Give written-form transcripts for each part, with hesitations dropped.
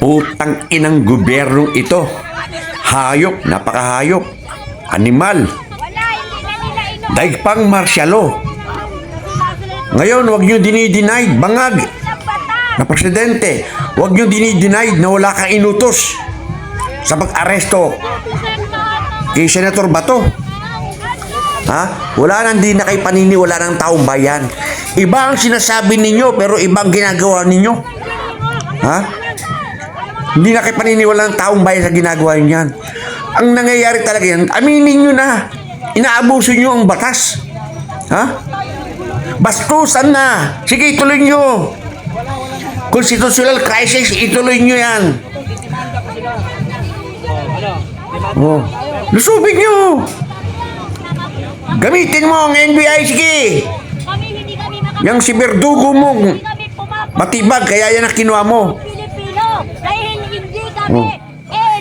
Putang inang gobyernong ito. Hayop, napakahayop. Animal. Daig pang martial law. Ngayon, huwag nyo dinideny, bangag na presidente. Huwag nyo dinideny na wala kang inutos sa pag-aresto kay Senator Bato. Ha? Wala nang di na kayo paniniwala ng taong bayan. Iba ang sinasabi ninyo, pero ibang ginagawa ninyo. Ha? Hindi na kayo paniniwala ng taong bayan sa ginagawa niyan. Ang nangyayari talaga yan, aminin nyo na. Inaabuso nyo ang batas. Ha? Bastusan na. Sige, ituloy nyo. Constitutional crisis, ituloy nyo yan. Oh. Lusubin nyo. Gamitin mo ang NBI, sige. Yang si Berdugo mong matibag, kaya yan ang kinuha mo. Oh.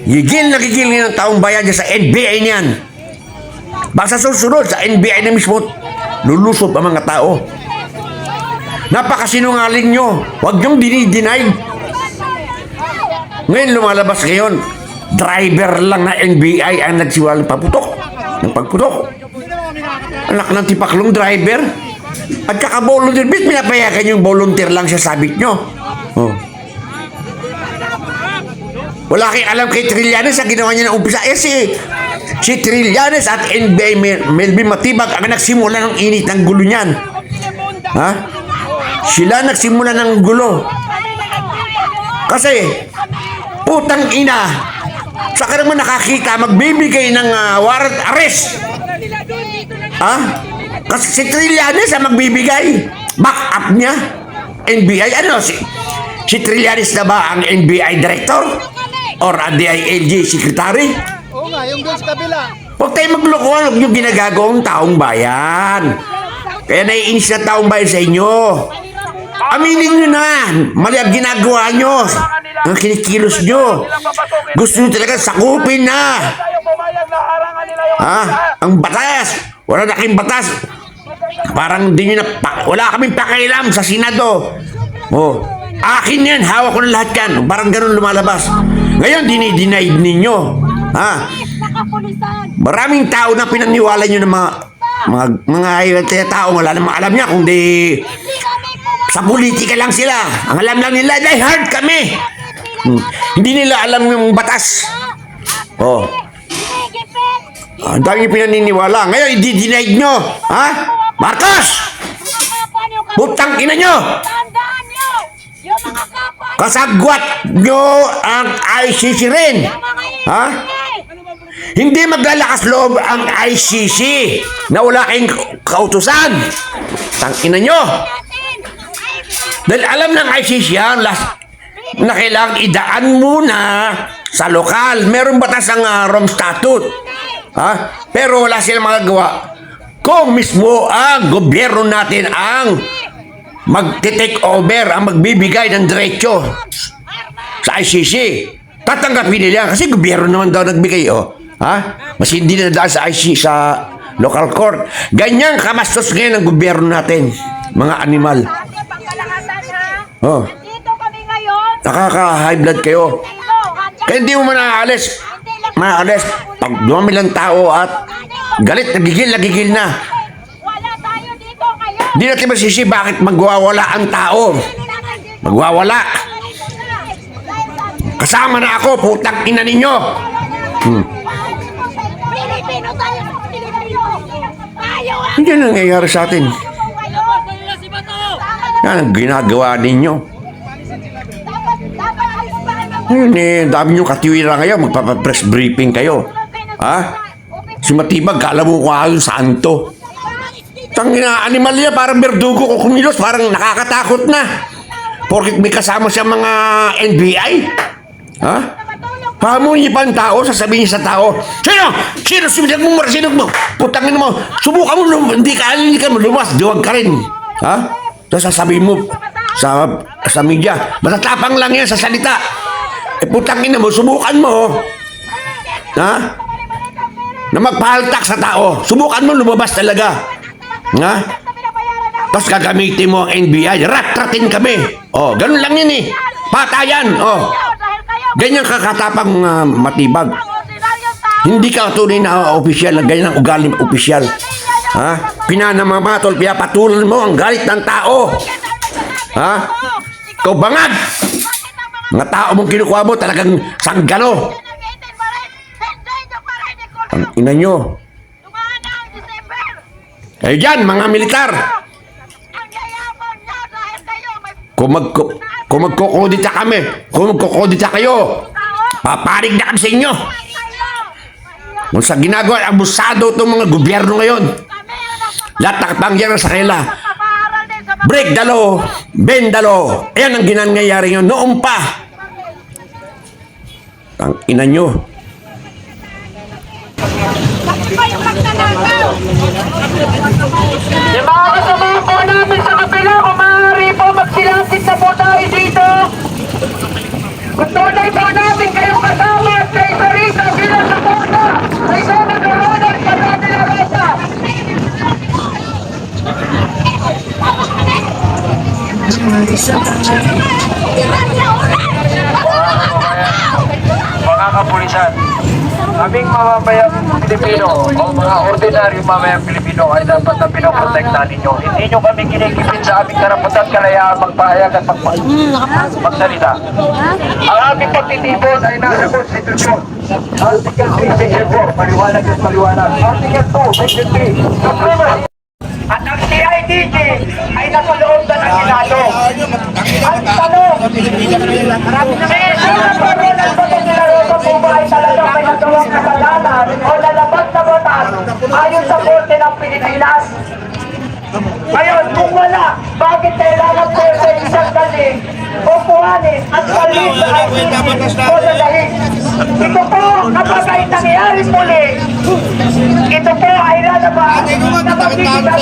Gigil na gigil ng taong bayan dyan sa NBI niyan. Basta susunod sa NBI na mismo, lulusot ang mga tao. Napakasinungaling nyo. Huwag nyong dinideny. Ngayon lumalabas ngayon, driver lang na NBI ang nagsiwalang paputok. Ng pagputok. Anak ng tipaklong driver. At saka volunteer. Bit pinapayagan yung volunteer lang sa sabit nyo. Oh. Wala kayong alam kay Trillanes sa ginawa niya ng umpisa. Si Trillanes at NBI Melvin Matibag ang nagsimula ng init ng gulo niyan. Ha? Sila nagsimula ng gulo. Kasi, putang ina, saka naman nakakita, magbibigay ng warrant arrest. Ha? Kasi si Trillanes ang magbibigay. Back up niya. NBI, ano? Si Trillanes na ba ang NBI director? Or DILG secretary? Oo nga, yung doon sa kabila. Huwag tayo maglokohan, huwag nyo ginagagawang taong bayan. Kaya naiinis na taong bayan sa inyo. Aminin nyo na, mali ang ginagawa nyo. Ang kinikilos nyo. Gusto nyo talaga sakupin na. Ha? Ang batas. Wala na kayong batas. Parang di nyo na, wala kaming pakialam sa Senado. Oh, akin yan, hawak ko na lahat yan. Parang ganun lumalabas. Ngayon, dinideny ninyo. Ha? Maraming tao na pinaniwala nyo ng mga tao, wala namang alam niya, kundi sa politika lang sila. Ang alam lang nila, die hard kami. Hindi nila alam yung batas. Oh. Ang dami pinaniniwala. Ngayon, i-deny nyo. Ha? Marcos! Putang ina nyo! Kasagwat nyo ang ICC rin. Ha? Hindi maglalakas loob ang ICC na wala kayong kautusan. Tangina nyo. Dahil alam ng ICC yan na kailangang idaan muna sa lokal. Meron batas ang Rome Statute. Ha? Pero wala silang magagawa. Kung mismo ang gobyerno natin ang mag-take over, ang magbibigay ng diretso sa ICC, tatanggapin nila kasi gobyerno naman daw nagbigay. Oh. Ha? Mas hindi na dahil sa ICC, sa local court. Ganyang kamastos ngayon ng gobyerno natin, mga animal. Oh. Nakaka-high blood kayo. Kaya hindi mo maalis. Maalis. Pag dumami lang tao at galit, nagigil na. Hindi natin masisi bakit magwawala ang tao. Magwawala. Kasama na ako, putang ina ninyo. Hindi nangyayari sa atin. Yan ang ginagawa ninyo. Ngayon dami nyo katiwira ngayon, magpapapress briefing kayo. Ha? Si Matibag, kala mo kung yung santo. Tangina, animal niya, parang Berdugo kung kumilos, parang nakakatakot na. Porkit may kasama siya mga NBI. Ha? Pahamunin niya pa ang tao, sasabihin niya sa tao, Sino sumilag mo, marasinag mo? Putangin mo, subukan mo, hindi ka lumas, diwag ka rin. Ha? Tapos sasabihin mo sa media, matatapang lang yan sa salita. Putangin mo, subukan mo. Ha? Na magpahaltak sa tao, subukan mo, lumabas talaga. Nga? Tapos gagamitin mo ang NBI, rat-ratin kami. Oh, ganun lang yun eh. Patayan. Oh. Ganyan kakatapang matibag. Hindi ka tunay na opisyal na ganyan ang ugaling opisyal. Ha? Pinanamamatol, pinapatulan mo ang galit ng tao. Ha? Ikaw bangag! Mga tao mong kinukuha mo talagang sanggano. Ang ina nyo. Kayo dyan, mga militar. Kung magkukodita kami, kung magkukodita kayo, paparig na kami sa inyo. Kung sa ginagawa, abusado itong mga gobyerno ngayon. Lahat nakapangyari sa kanila. Break the law, bend the law. Ayan ang ginangyayari nyo noon pa. Ang ina nyo. Yung mga kasama po namin sa kapila, kung maaari po magsilasip na po tayo dito. Gusto na po namin kayong kasama at kay Sarita bilang suporta. Ay ito nagkaroon sa natin ang rasa. Mga kapulisan, kaming mamamayang Pilipino o mga ordinaryong mamayang Pilipino ay dapat na pinoprotektahan ninyo. Hindi nyo kami kinikipin sa aming karapatan kalayaan magpahayag at magsalita. Ang aming pagtitipon ay nasa konstitusyon. Article 3, Section 4, maliwanag at maliwanag. Article 2, Section 3, Supremacy. At ang CIDG ay nasa loob na ng Senado. Ang tanong, may isang parulan ba ng nilarosa po ba ay talaga may nagawang kasalanan o lalabas na batas ayon sa Korte ng Pilipinas? Ngayon, kung wala, bakit kailangan po sa isang galing o kuhanin at galing sa o sa dahil? Ito po, kapag ay nangyayari muli, ito po ay lalabas na magkikita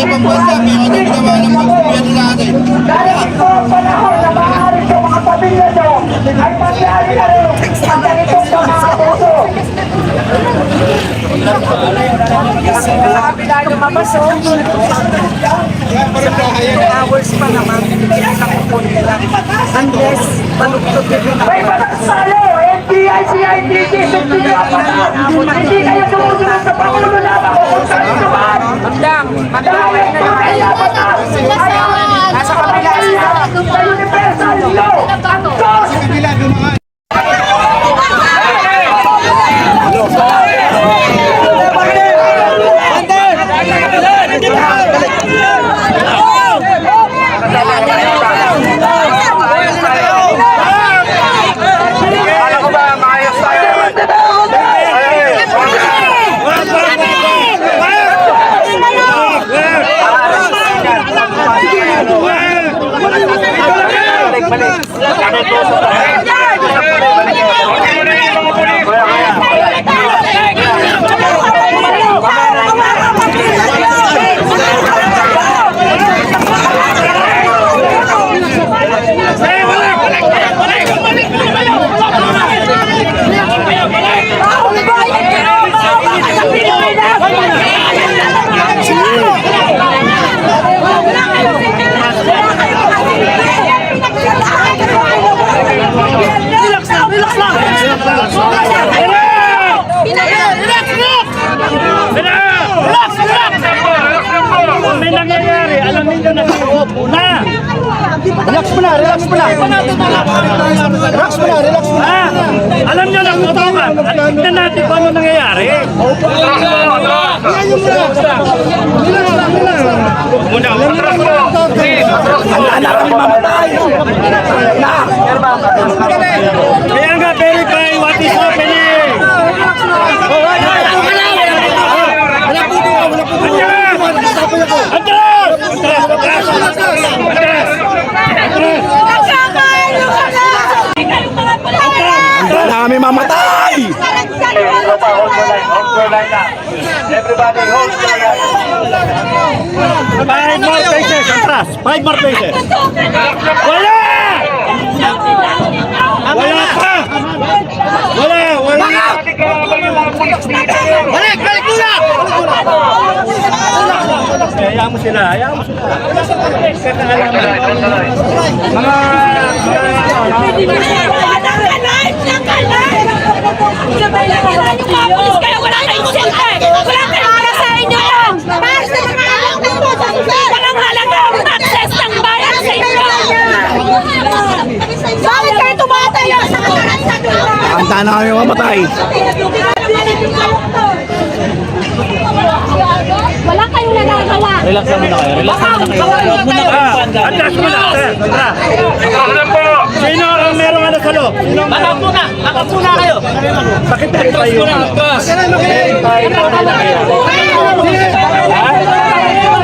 dahil ito ang panahon na maaari sa mga pamilya nyo ay mangyari na rin ang ganitong mga puso. Sabi na lumabas o hours pa naman unless panugtog may batas tayo NBI, CIDG, hindi kayo sumusunod sa Pangulo na makukunta nito ba? Dahil kaya batas nasa kapila sa universal law ang Diyos. May nangyayari, alam ninyo na sa loob na. Relax mo na, relax mo na. Relax mo na, relax mo na. Alam nyo na kutukan. At tignan natin kung ano nangyayari. Muna, atras mo. Anak kami mamatay. Kaya nga, verify what is happening. Anak kami mamatay. Everybody hold the line. 5 more paces, atras. 5 more paces. Wala! Wala pa! Wala! Balik, balik muna. Hayaan mo sila, hayaan mo sila. Mga Kailangan yung mga pulis kaya wala kayong silbi. Wala kayong para sa inyo yan. Para sa mga walang halaga ang access ng bayan sa inyo. Bakit kayo tumatayo sa Handa na kami mamatay. wala kayong nagagawa. Relax lang muna kayo. Relax lang muna kayo. Huwag muna kayo panda. Atras mo na, sir. Tara. po. Sino ang merong ano sa loob? Bakap muna kayo. Bakit tayo?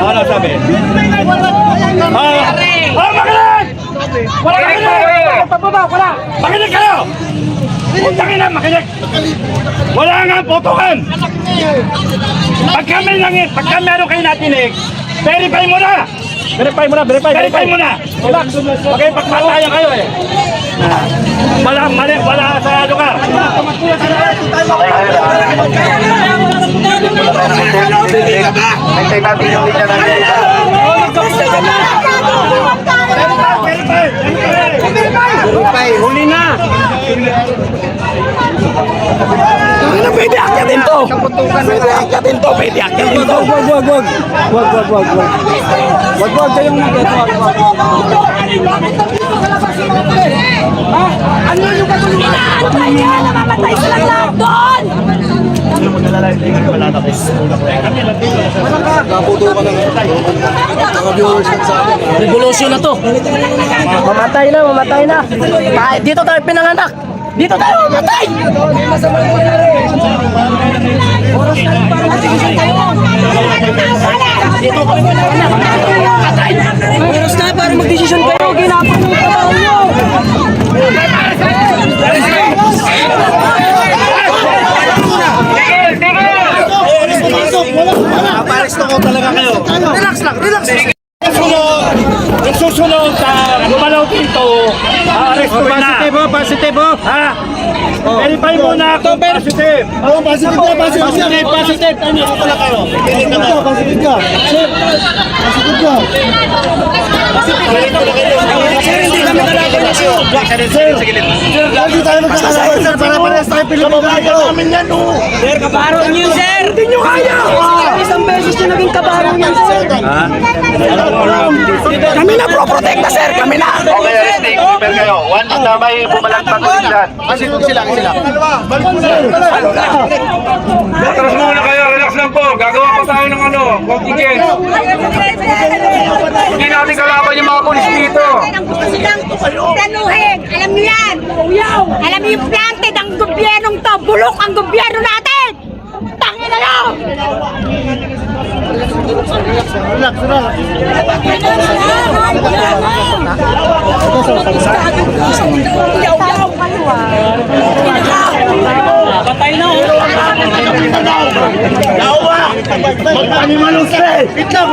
Ano sabi? Makinig! Wala Makinig wala! Makinig kayo! Putangin na, makinig! Wala nga putukan! Pagka meron kayo natinig, verify mo na! Verify mo na! Relax! Pagkipagpatayan kayo eh! Wala sa lugar! Hintay natin yung linya ng Verify! Huli na! Ano pwede akyatin to? Pwede akyatin to! Wag kayong Ano yung katulungan? Namamatay sila lahat doon! Revolusyon na to. Mamatay na! Dito tayo pinanganak! Dito tayo mamatay! Oras na para mag-desisyon kayo! Ginapon yung trabaho nyo! Paparis na ko talaga kayo! Relax lang! Yung susunod sa gumalaw dito, aarestuin na. Positibo. Ha? Verify mo na kung positive. Positive. Ano ko pala kayo? Positive ka. Sir, positive ka. Sir, hindi kami talaga na siyo. Sir, hindi tayo magkakasama, sir. Para parehas tayo Pilipino. Namin yan, oh. Sir, kabaron niyo, sir. Hindi nyo kaya. Isang beses nyo naging kabaron niyo, sir. Kami na pro-protecta, sir. Kami na. Okay, ready. Prepare kayo. One, na may bumalagpag ko dyan. Sila. Atras muna kayo. Relax lang po. Gagawa pa tayo ng kontingent. Hindi natin kalaban yung mga polis dito. Ang gusto silang tanuhin. Alam niyo yan. Alam niyo yung planted ang gobyernong to. Bulok ang gobyerno natin. Tangin na lang. Patay na. Yawa! Mag-animalong sir! Wait lang!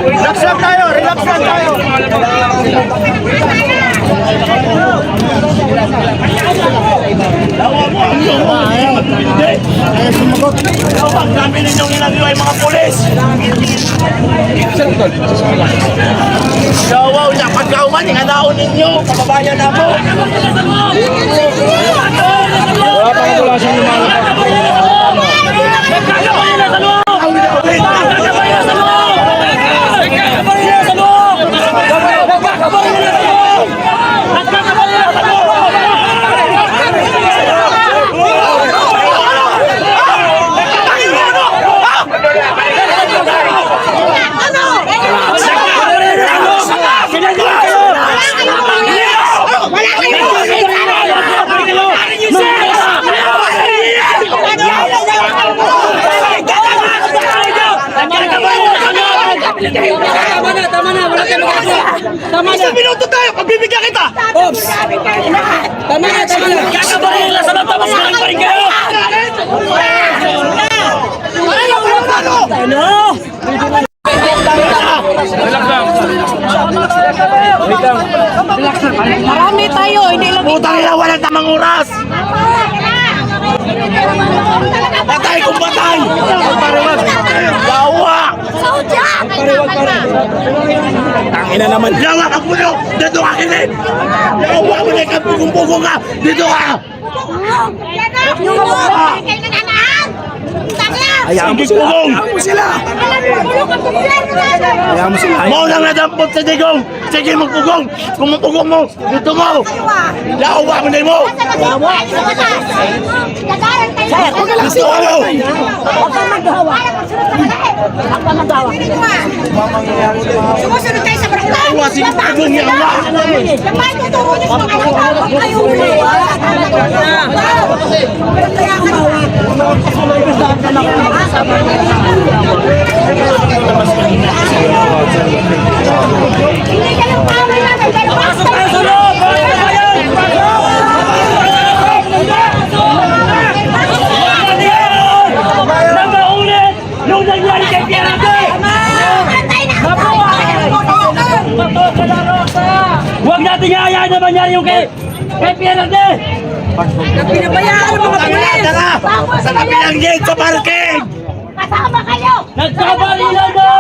Relax tayo! Relax lang tayo! Yawa mo! Hindi! Ang dami ninyong ginagawa yung mga pulis! Yawa! Pagkauman, inganaon ninyo! Kababayan na mo! Wala pa ito lang siya Tama na. Wala tayong magagawa. Tama na. Isang minuto tayo! Pagbibigyan kita! Ops! Tama na. Kakabarin nila sa loob. Tapos galing pa rin kayo. Marami tayo. Hindi lang Putang ina, walang tamang oras! Patay kung patay! Yawa! Saudya! Tangina naman. Yawa ka puno! Dito ka kilid! Yawa mo na ikaw, ka! Dito ka! Hayaan mo sila! Hayaan mo sila! Hayaan mo sila! Mo nang nadampot sa digong! Sige magpugong! Kung mapugong mo, dito mo! Yawa mo na mo! Gusto ka mo! Huwag kang maghawa. Huwag kang maghawa. Sumusunod kayo sa barangay. Iwasin mo pugong yawa! Kapag tuturo niyo sa mga kasama kayo. Hindi kayo tama na. Pero basta. Nagaulit! Nung nangyari kay Pierante! Huwag natin hayaan na mangyari yung kay Pierante! Pinabayaan ng mga pulis. Sa kapilangin sa parking! Kasama kayo. Nagkabalilan na!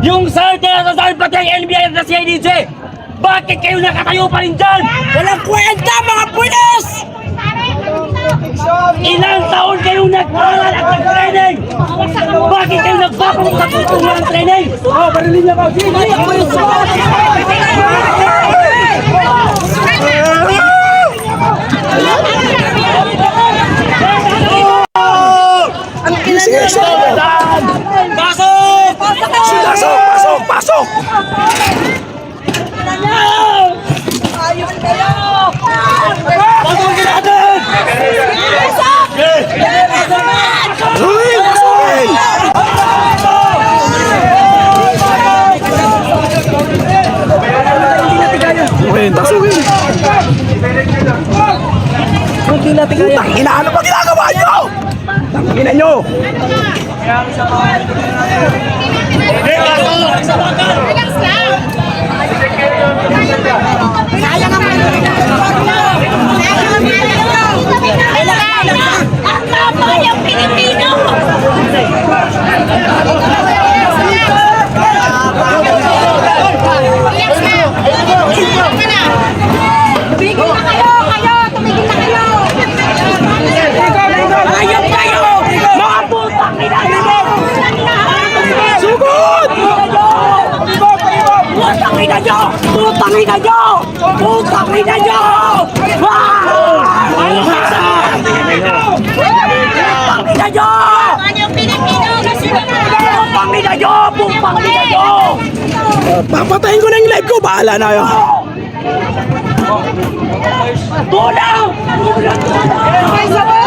Yung sa pati ang NBI at sa CIDG! Bakit kayo nakatayo pa rin dyan? Walang kwenta mga pulis! Ilang taon kayong nag-aaral at nag-training? Bakit kayo nagpapalit sa tutungan ng training? Oh, barilin niya ba? Pasok! Pasok! Pasok! Pasukin natin! Uy! Pasukin! Pasukin! Tangina, ano ba ginagawa nyo? Tangina nyo! Relax lang. Sayang ang mga. Ang tama yung Pilipino. Relax na. Tumigil na kayo. Tumigil na kayo. Ayun kayo! Mga putang ina nyo! Sugod! Putang ina nyo! Putang ina nyo! Putang ina nyo! Putang ina nyo! Ano yung Pilipino? Kasi Putang ina nyo! Putang ina nyo! Papatayin ko na yung live ko. Bahala na yun. Tulang! Tulang! sabay!